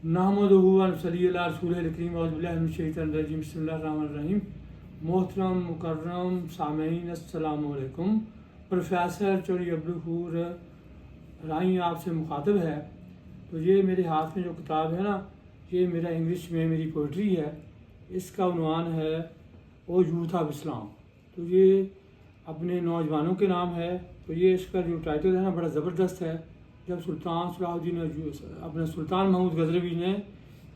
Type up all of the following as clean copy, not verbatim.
नहमदुहु व नसल्ली अला रसूलिल करीम औज़ु बिल्लाहि मिनश शैतानिर रजीम बिस्मिल्लाहिर रहमानिर रहीम। मोहतरम मुकर्रम सामीन अस्सलामु अलैकुम। प्रोफेसर चौधरी अब्दुल राई आपसे मुखातब है। तो ये मेरे हाथ में जो किताब है ना, ये मेरा इंग्लिश में मेरी पोइट्री है। इसका उन्वान है ओ यूथ ऑफ इस्लाम। तो ये अपने नौजवानों के नाम है। तो ये इसका जो टाइटल है ना, बड़ा ज़बरदस्त है। जब सुल्तान सलाहुद्दीन अपने सुल्तान महमूद गजनवी ने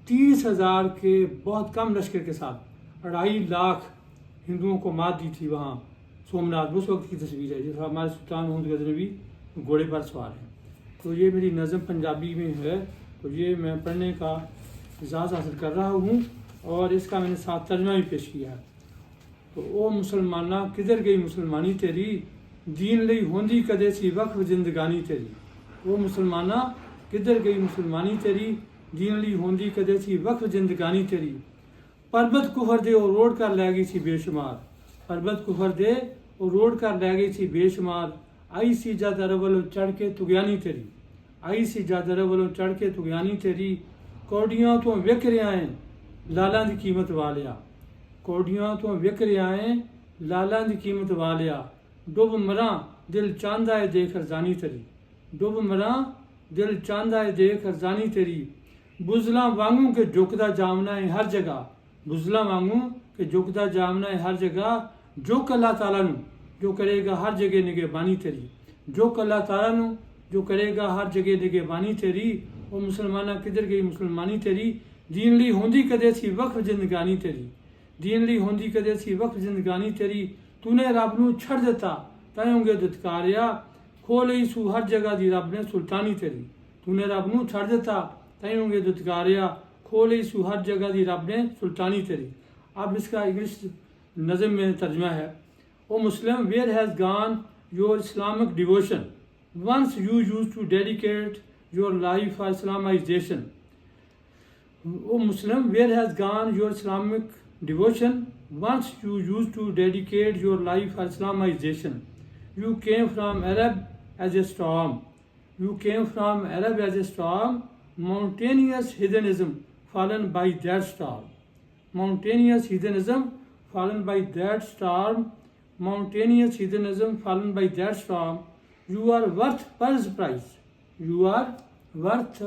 30,000 के बहुत कम लश्कर के साथ 2.5 लाख हिंदुओं को मात दी थी वहाँ सोमनाथ, उस वक्त की तस्वीर है। जैसे हमारे सुल्तान महमूद गजनवी घोड़े पर सवार हैं। तो ये मेरी नज़म पंजाबी में है। तो ये मैं पढ़ने का इजाज़त हासिल कर रहा हूँ और इसका मैंने साथ तर्जुमा भी पेश किया है। तो ओ मुसलमाना किधर गई मुसलमानी तेरी, दीन लई होंदी कदे सी वक्फ जिंदगानी तेरी। वो मुसलमाना किधर गई मुसलमानी तेरी, दीन लई होंदी कदे सी वक्फ जिंदगानी तेरी। परबत कुफर दे और रोड कर लै गई सी बेशुमार, परबत कुफर दे और रोड कर लै गई सी बेशुमार। आई सी जादर वालों चढ़ के तुगयानी तेरी, आई सी जादर वालों चढ़ के तुगयानी तेरी। कौडियां तो विक रहा है लालां दी कीमत वालिया, कौडियां तो विक रहा है लालां दी कीमत वालिया। डुब मरां दिल चांदा है देख रजानी तेरी, डुब मरां दिल चांदा है देख रजानी तेरी। बुजला वांगू के झुकदा जामना है हर जगह, बुजला वांगू के झुकदा जामना है हर जगह। झुक अल्लाह ताला नू जो करेगा हर जगह निगहबानी तेरी, झुक अल्लाह ताला नू जो करेगा हर जगह निगहबानी तेरी। वो मुसलमाना किधर गई मुसलमानी तेरी, दीन ली होंदी कदे सी वक्फ जिंदगानी तेरी, दीन ली होंदी कदे सी वक्फ जिंदगानी तेरी। तूने रब नू छड़ दिता तैयोंगे दुत्कारिया, खो लई सू हर जगह दी रब ने सुल्तानी तेरी। तूने रब नू छड़ दिता तैयोंगे दुत्कारिया, खो लई सू हर जगह दी रब ने सुल्तानी तेरी। अब इसका इंग्लिश नज़म में तर्जुमा है। O Muslim where has gone your Islamic devotion, once you use to dedicate your life for Islamization. O Muslim, where has gone your Islamic devotion? Once you used to dedicate your life for Islamization. You came from Arab as a storm. You came from Arab as a storm. Mountainous heathenism fallen by that storm. Mountainous heathenism fallen by that storm. Mountainous heathenism fallen by that storm. You are worth pearl's price. You are worth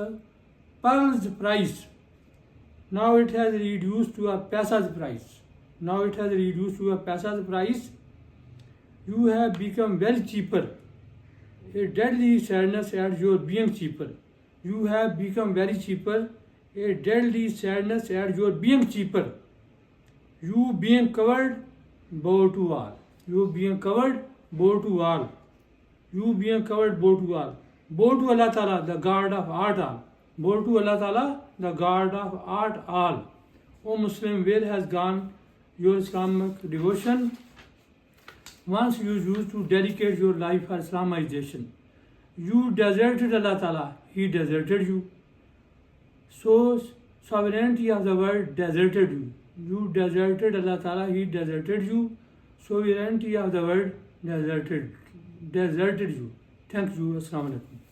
pearl's price. Now it has reduced to a पैसा's price. Now it has reduced to a पैसा's price. You have become very cheaper. A deadly sadness at your being cheaper. You have become very cheaper. A deadly sadness at your being cheaper. You being covered, bow to all. You being covered, bow to all. You being covered, bow to all. Bow to Allah Tala, the God of art all. Bow to Allah Tala, the God of art all. O Muslim, where has gone your Islamic devotion? Once you used to dedicate your life for Islamization. You deserted Allah Tala, He deserted you. So sovereignty of the world deserted you. You deserted Allah Tala, He deserted you. Sovereignty of the world deserted you. Thank you. Assalamu alaikum.